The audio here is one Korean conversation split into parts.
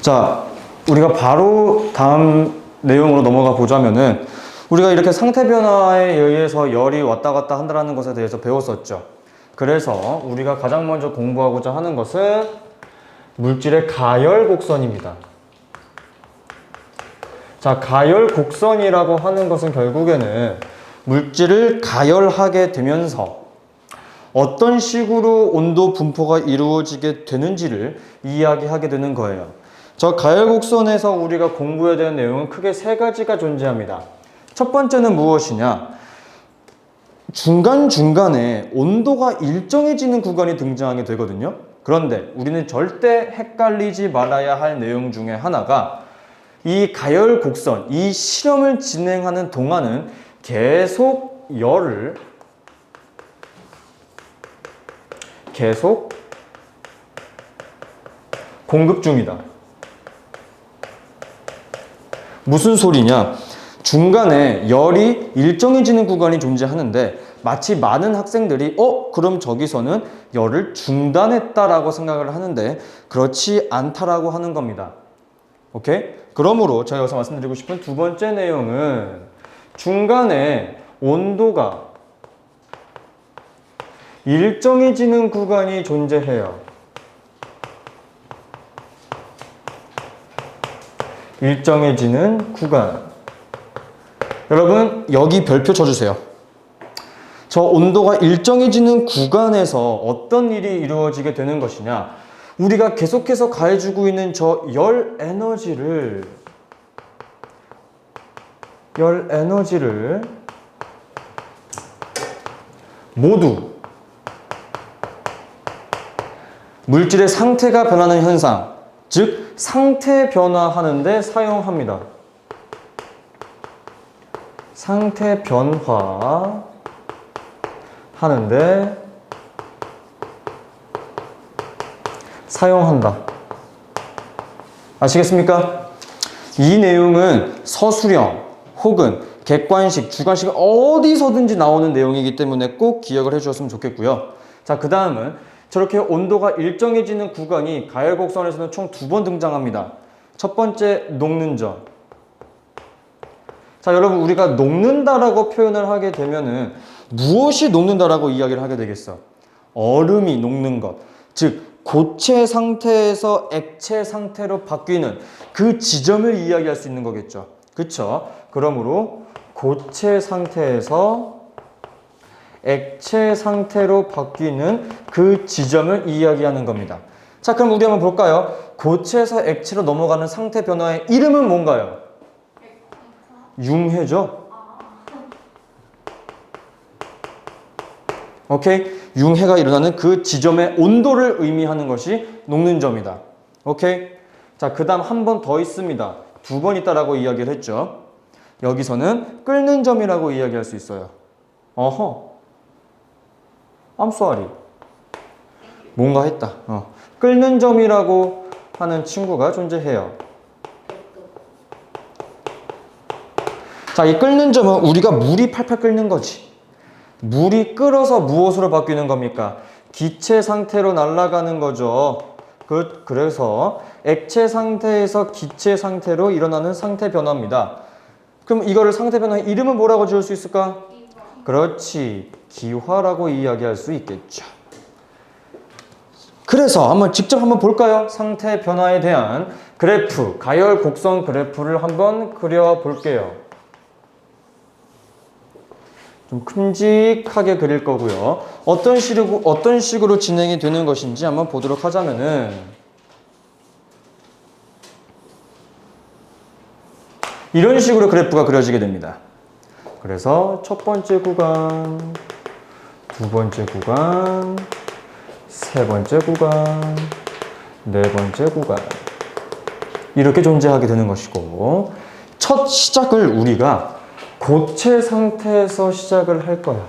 자, 우리가 바로 다음 내용으로 넘어가 보자면은 우리가 이렇게 상태 변화에 의해서 열이 왔다 갔다 한다는 것에 대해서 배웠었죠. 그래서 우리가 가장 먼저 공부하고자 하는 것은 물질의 가열 곡선입니다. 자, 가열 곡선이라고 하는 것은 결국에는 물질을 가열하게 되면서 어떤 식으로 온도 분포가 이루어지게 되는지를 이야기하게 되는 거예요. 저 가열 곡선에서 우리가 공부해야 되는 내용은 크게 세 가지가 존재합니다. 첫 번째는 무엇이냐? 중간중간에 온도가 일정해지는 구간이 등장하게 되거든요. 그런데 우리는 절대 헷갈리지 말아야 할 내용 중에 하나가 이 가열 곡선, 이 실험을 진행하는 동안은 계속 열을 공급 중이다. 무슨 소리냐? 중간에 열이 일정해지는 구간이 존재하는데 마치 많은 학생들이 그럼 저기서는 열을 중단했다라고 생각을 하는데 그렇지 않다라고 하는 겁니다. 오케이? 그러므로 제가 여기서 말씀드리고 싶은 두 번째 내용은 중간에 온도가 일정해지는 구간이 존재해요. 일정해지는 구간. 여러분 여기 별표 쳐주세요. 저 온도가 일정해지는 구간에서 어떤 일이 이루어지게 되는 것이냐? 우리가 계속해서 가해주고 있는 저 열 에너지를 모두 물질의 상태가 변하는 현상, 즉 상태 변화하는 데 사용합니다. 상태 변화 하는데 사용한다. 아시겠습니까? 이 내용은 서술형 혹은 객관식, 주관식 어디서든지 나오는 내용이기 때문에 꼭 기억을 해주셨으면 좋겠고요. 자, 그 다음은 저렇게 온도가 일정해지는 구간이 가열곡선에서는 총 2번 등장합니다. 첫 번째, 녹는 점. 자, 여러분 우리가 녹는다라고 표현을 하게 되면은 무엇이 녹는다라고 이야기를 하게 되겠어? 얼음이 녹는 것. 즉 고체 상태에서 액체 상태로 바뀌는 그 지점을 이야기할 수 있는 거겠죠. 그쵸? 그러므로 고체 상태에서 액체 상태로 바뀌는 그 지점을 이야기하는 겁니다. 자, 그럼 우리 한번 볼까요? 고체에서 액체로 넘어가는 상태 변화의 이름은 뭔가요? 융해죠? 오케이? 융해가 일어나는 그 지점의 온도를 의미하는 것이 녹는 점이다. 오케이? 자, 그 다음 한 번 더 있습니다. 2번 있다라고 이야기를 했죠. 여기서는 끓는 점이라고 이야기할 수 있어요. I'm sorry. 뭔가 했다. 끓는 점이라고 하는 친구가 존재해요. 자, 이 끓는 점은 우리가 물이 팔팔 끓는 거지. 물이 끓어서 무엇으로 바뀌는 겁니까? 기체 상태로 날아가는 거죠. 그래서 액체 상태에서 기체 상태로 일어나는 상태 변화입니다. 그럼 이거를 상태 변화의 이름은 뭐라고 지을 수 있을까? 그렇지. 기화라고 이야기할 수 있겠죠. 그래서 직접 한번 볼까요? 상태 변화에 대한 그래프, 가열 곡선 그래프를 한번 그려볼게요. 좀 큼직하게 그릴 거고요. 어떤 식으로 진행이 되는 것인지 한번 보도록 하자면은 이런 식으로 그래프가 그려지게 됩니다. 그래서 첫 번째 구간, 두 번째 구간, 세 번째 구간, 네 번째 구간 이렇게 존재하게 되는 것이고 첫 시작을 우리가 고체 상태에서 시작을 할 거야.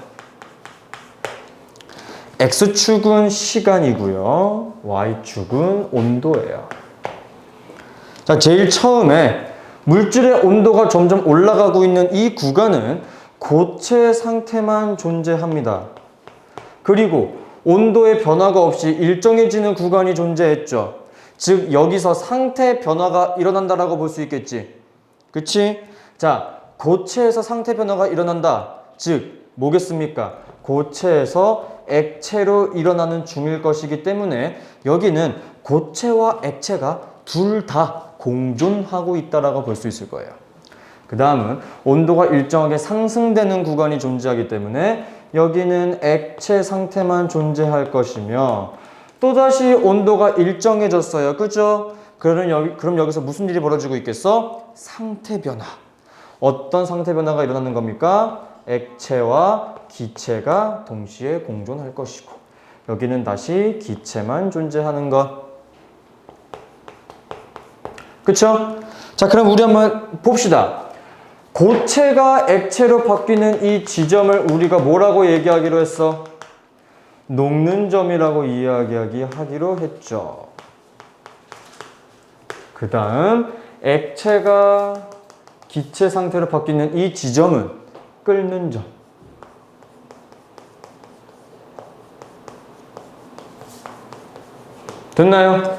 X축은 시간이고요. Y축은 온도예요. 자, 제일 처음에 물질의 온도가 점점 올라가고 있는 이 구간은 고체 상태만 존재합니다. 그리고 온도의 변화가 없이 일정해지는 구간이 존재했죠. 즉 여기서 상태 변화가 일어난다라고 볼 수 있겠지. 그치? 자, 고체에서 상태 변화가 일어난다. 즉 뭐겠습니까? 고체에서 액체로 일어나는 중일 것이기 때문에 여기는 고체와 액체가 둘 다 공존하고 있다라고 볼 수 있을 거예요. 그 다음은 온도가 일정하게 상승되는 구간이 존재하기 때문에 여기는 액체 상태만 존재할 것이며 또다시 온도가 일정해졌어요. 그죠? 그럼 여기서 무슨 일이 벌어지고 있겠어? 상태 변화. 어떤 상태 변화가 일어나는 겁니까? 액체와 기체가 동시에 공존할 것이고 여기는 다시 기체만 존재하는 것. 그쵸? 자, 그럼 우리 한번 봅시다. 고체가 액체로 바뀌는 이 지점을 우리가 뭐라고 얘기하기로 했어? 녹는 점이라고 이야기하기로 했죠. 그 다음 액체가 기체 상태로 바뀌는 이 지점은 끓는 점. 됐나요?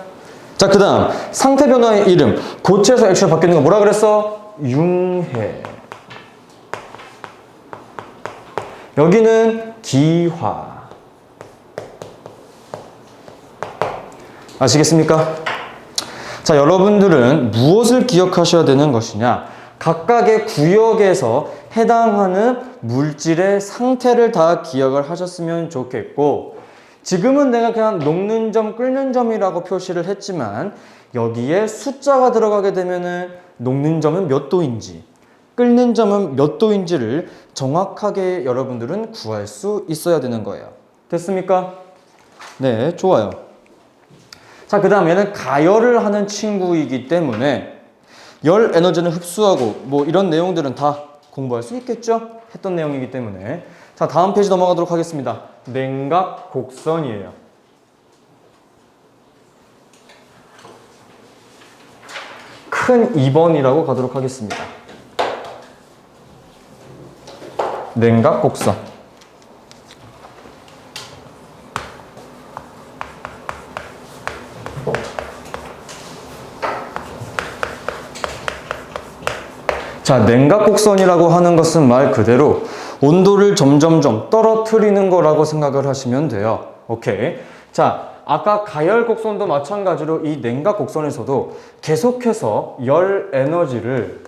자, 그 다음 상태 변화의 이름. 고체에서 액체로 바뀌는 거 뭐라 그랬어? 융해. 여기는 기화. 아시겠습니까? 자, 여러분들은 무엇을 기억하셔야 되는 것이냐? 각각의 구역에서 해당하는 물질의 상태를 다 기억을 하셨으면 좋겠고 지금은 내가 그냥 녹는 점, 끓는 점이라고 표시를 했지만 여기에 숫자가 들어가게 되면은 녹는 점은 몇 도인지 끓는 점은 몇 도인지를 정확하게 여러분들은 구할 수 있어야 되는 거예요. 됐습니까? 네, 좋아요. 자, 그 다음 얘는 가열을 하는 친구이기 때문에 열 에너지는 흡수하고 뭐 이런 내용들은 다 공부할 수 있겠죠? 했던 내용이기 때문에. 자, 다음 페이지 넘어가도록 하겠습니다. 냉각 곡선이에요. 큰 2번이라고 가도록 하겠습니다. 냉각 곡선. 자, 냉각 곡선이라고 하는 것은 말 그대로 온도를 점점점 떨어뜨리는 거라고 생각을 하시면 돼요. 오케이. 자, 아까 가열 곡선도 마찬가지로 이 냉각 곡선에서도 계속해서 열 에너지를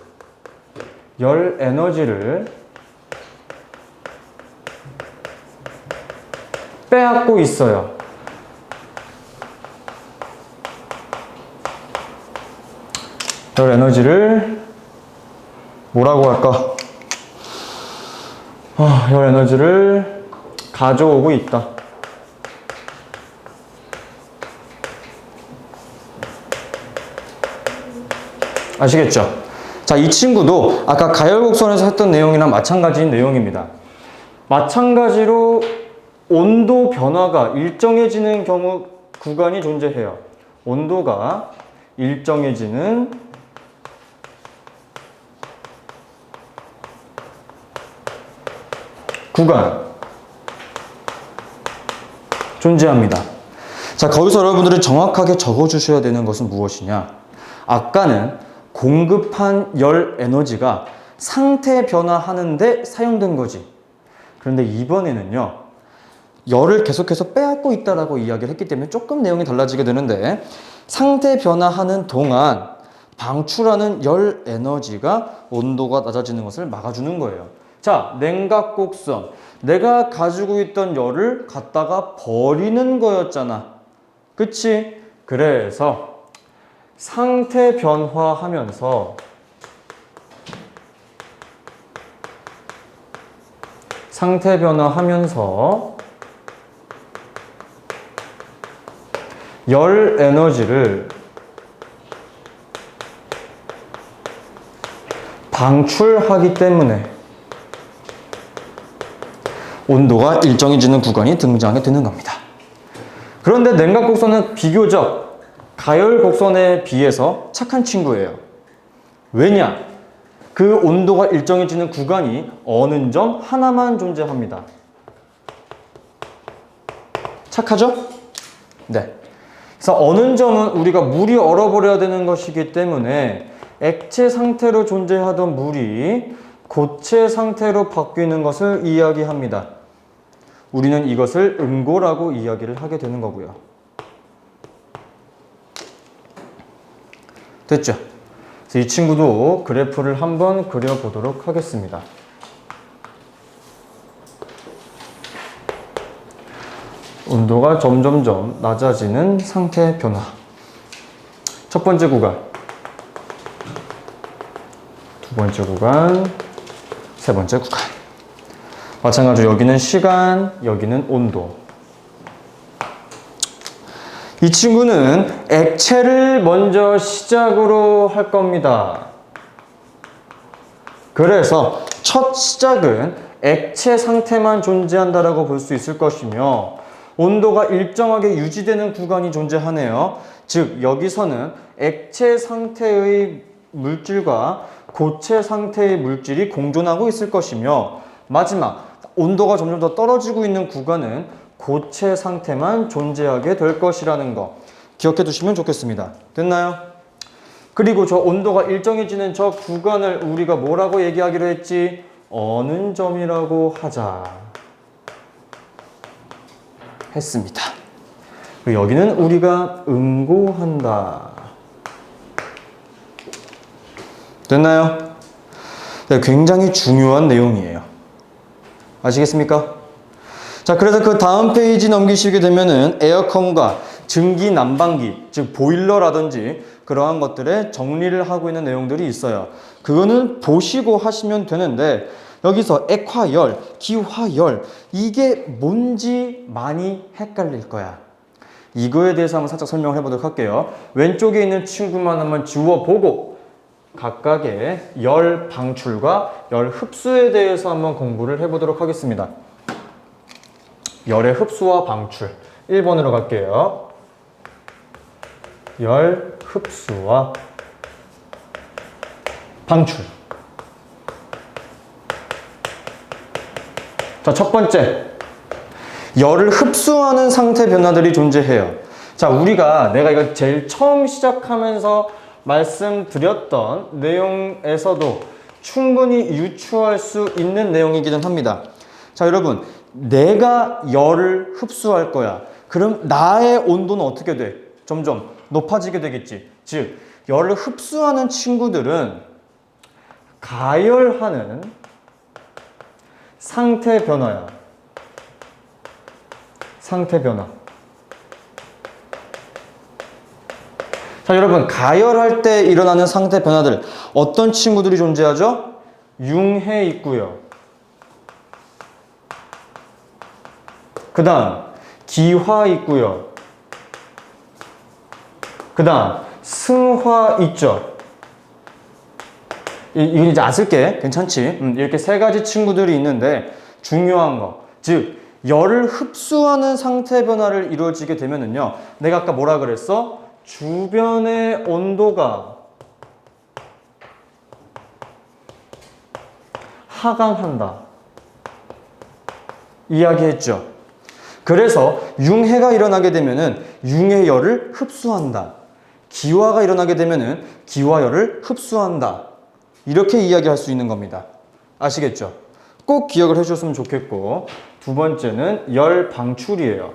빼앗고 있어요. 열 에너지를 뭐라고 할까? 열 에너지를 가져오고 있다. 아시겠죠? 자, 이 친구도 아까 가열곡선에서 했던 내용이랑 마찬가지인 내용입니다. 마찬가지로 온도 변화가 일정해지는 경우 구간이 존재해요. 온도가 일정해지는 구간 존재합니다. 자, 거기서 여러분들이 정확하게 적어주셔야 되는 것은 무엇이냐? 아까는 공급한 열 에너지가 상태 변화하는데 사용된 거지. 그런데 이번에는요, 열을 계속해서 빼앗고 있다라고 이야기를 했기 때문에 조금 내용이 달라지게 되는데 상태 변화하는 동안 방출하는 열 에너지가 온도가 낮아지는 것을 막아주는 거예요. 자, 냉각 곡선. 내가 가지고 있던 열을 갖다가 버리는 거였잖아. 그치? 그래서 상태 변화하면서 열 에너지를 방출하기 때문에 온도가 일정해지는 구간이 등장하게 되는 겁니다. 그런데 냉각 곡선은 비교적 가열 곡선에 비해서 착한 친구예요. 왜냐? 그 온도가 일정해지는 구간이 어느 점 하나만 존재합니다. 착하죠? 네. 그래서 어느 점은 우리가 물이 얼어버려야 되는 것이기 때문에 액체 상태로 존재하던 물이 고체 상태로 바뀌는 것을 이야기합니다. 우리는 이것을 응고라고 이야기를 하게 되는 거고요. 됐죠? 그래서 이 친구도 그래프를 한번 그려보도록 하겠습니다. 온도가 점점점 낮아지는 상태 변화. 첫 번째 구간, 두 번째 구간, 세 번째 구간. 마찬가지로 여기는 시간, 여기는 온도. 이 친구는 액체를 먼저 시작으로 할 겁니다. 그래서 첫 시작은 액체 상태만 존재한다라고 볼 수 있을 것이며 온도가 일정하게 유지되는 구간이 존재하네요. 즉 여기서는 액체 상태의 물질과 고체 상태의 물질이 공존하고 있을 것이며 마지막 온도가 점점 더 떨어지고 있는 구간은 고체 상태만 존재하게 될 것이라는 거 기억해 두시면 좋겠습니다. 됐나요? 그리고 저 온도가 일정해지는 저 구간을 우리가 뭐라고 얘기하기로 했지? 어느 점이라고 하자 했습니다. 그리고 여기는 우리가 응고한다. 됐나요? 네, 굉장히 중요한 내용이에요. 아시겠습니까? 자, 그래서 그 다음 페이지 넘기시게 되면은 에어컨과 증기 난방기, 즉 보일러라든지 그러한 것들의 정리를 하고 있는 내용들이 있어요. 그거는 보시고 하시면 되는데 여기서 액화열, 기화열 이게 뭔지 많이 헷갈릴 거야. 이거에 대해서 한번 살짝 설명을 해보도록 할게요. 왼쪽에 있는 친구만 한번 지워보고 각각의 열 방출과 열 흡수에 대해서 한번 공부를 해보도록 하겠습니다. 열의 흡수와 방출 1번으로 갈게요. 열 흡수와 방출. 자, 첫 번째, 열을 흡수하는 상태 변화들이 존재해요. 자, 내가 이거 제일 처음 시작하면서 말씀드렸던 내용에서도 충분히 유추할 수 있는 내용이기는 합니다. 자, 여러분, 내가 열을 흡수할 거야. 그럼 나의 온도는 어떻게 돼? 점점 높아지게 되겠지. 즉, 열을 흡수하는 친구들은 가열하는 상태 변화야. 상태 변화. 자, 여러분, 가열할 때 일어나는 상태 변화들 어떤 친구들이 존재하죠? 융해 있고요. 그 다음 기화 있고요. 그 다음 승화 있죠. 이건 이제 아슬게 괜찮지? 이렇게 세 가지 친구들이 있는데 중요한 거, 즉 열을 흡수하는 상태 변화를 이루어지게 되면은요, 내가 아까 뭐라 그랬어? 주변의 온도가 하강한다 이야기했죠. 그래서 융해가 일어나게 되면은 융해열을 흡수한다. 기화가 일어나게 되면은 기화열을 흡수한다. 이렇게 이야기할 수 있는 겁니다. 아시겠죠? 꼭 기억을 해주셨으면 좋겠고, 두 번째는 열 방출이에요.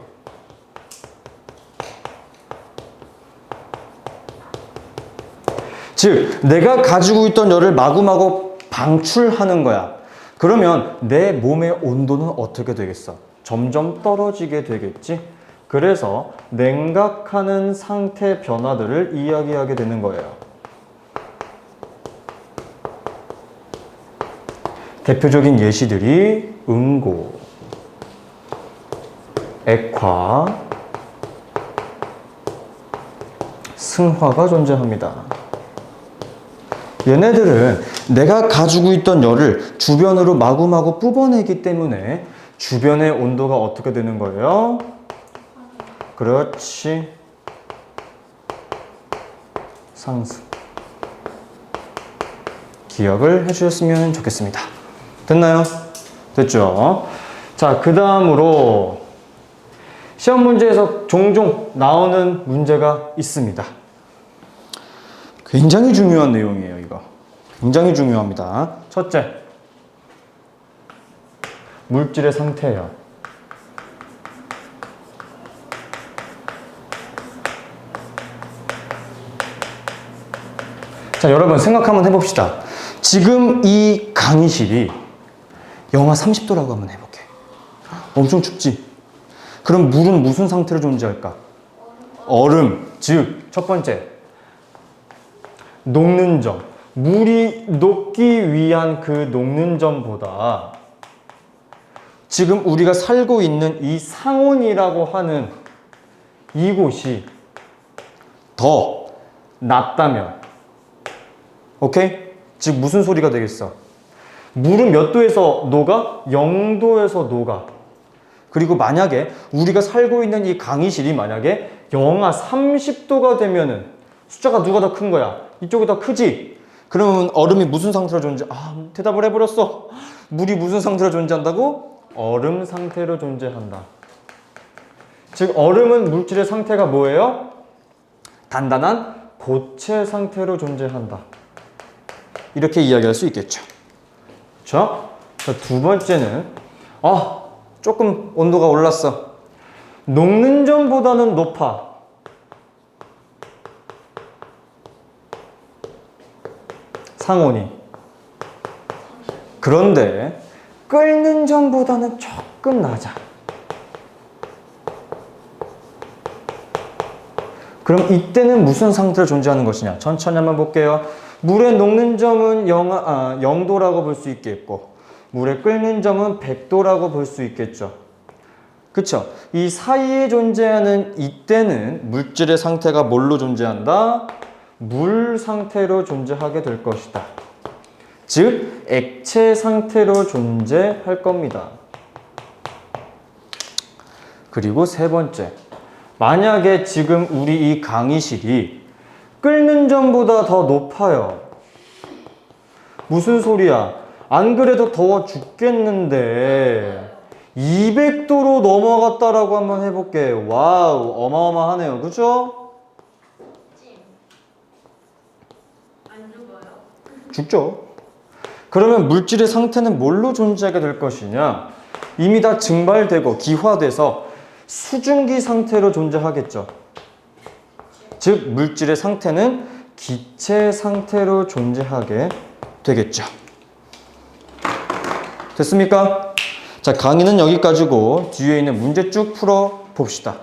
즉, 내가 가지고 있던 열을 마구마구 방출하는 거야. 그러면 내 몸의 온도는 어떻게 되겠어? 점점 떨어지게 되겠지? 그래서 냉각하는 상태 변화들을 이야기하게 되는 거예요. 대표적인 예시들이 응고, 액화, 승화가 존재합니다. 얘네들은 내가 가지고 있던 열을 주변으로 마구마구 뿜어내기 때문에 주변의 온도가 어떻게 되는 거예요? 그렇지. 상승. 기억을 해주셨으면 좋겠습니다. 됐나요? 됐죠? 자, 그 다음으로 시험 문제에서 종종 나오는 문제가 있습니다. 굉장히 중요한 내용이에요, 이거. 굉장히 중요합니다. 첫째, 물질의 상태예요. 자, 여러분 생각 한번 해봅시다. 지금 이 강의실이 영하 30도라고 한번 해볼게. 엄청 춥지? 그럼 물은 무슨 상태로 존재할까? 얼음. 즉, 첫 번째, 녹는 점. 물이 녹기 위한 그 녹는 점보다 지금 우리가 살고 있는 이 상온이라고 하는 이곳이 더 낮다면, 오케이? 즉 무슨 소리가 되겠어? 물은 몇 도에서 녹아? 0도에서 녹아. 그리고 만약에 우리가 살고 있는 이 강의실이 만약에 영하 30도가 되면은 숫자가 누가 더 큰 거야? 이쪽이 더 크지? 그러면 얼음이 무슨 상태로 대답을 해버렸어. 물이 무슨 상태로 존재한다고? 얼음 상태로 존재한다. 즉 얼음은 물질의 상태가 뭐예요? 단단한 고체 상태로 존재한다. 이렇게 이야기할 수 있겠죠. 그렇죠? 자, 두 번째는 조금 온도가 올랐어. 녹는 점보다는 높아. 상온이. 그런데 끓는 점보다는 조금 낮아. 그럼 이때는 무슨 상태로 존재하는 것이냐? 천천히 한번 볼게요. 물의 녹는 점은 0도라고 볼 수 있겠고 물의 끓는 점은 100도라고 볼 수 있겠죠. 그쵸? 이 사이에 존재하는 이때는 물질의 상태가 뭘로 존재한다? 물 상태로 존재하게 될 것이다. 즉 액체 상태로 존재할 겁니다. 그리고 세 번째, 만약에 지금 우리 이 강의실이 끓는 점보다 더 높아요. 무슨 소리야? 안 그래도 더워 죽겠는데 200도로 넘어갔다라고 한번 해볼게. 와우, 어마어마하네요. 그죠? 안 죽어요? 죽죠. 그러면 물질의 상태는 뭘로 존재하게 될 것이냐? 이미 다 증발되고 기화돼서 수증기 상태로 존재하겠죠. 즉 물질의 상태는 기체 상태로 존재하게 되겠죠. 됐습니까? 자, 강의는 여기까지고 뒤에 있는 문제 쭉 풀어 봅시다.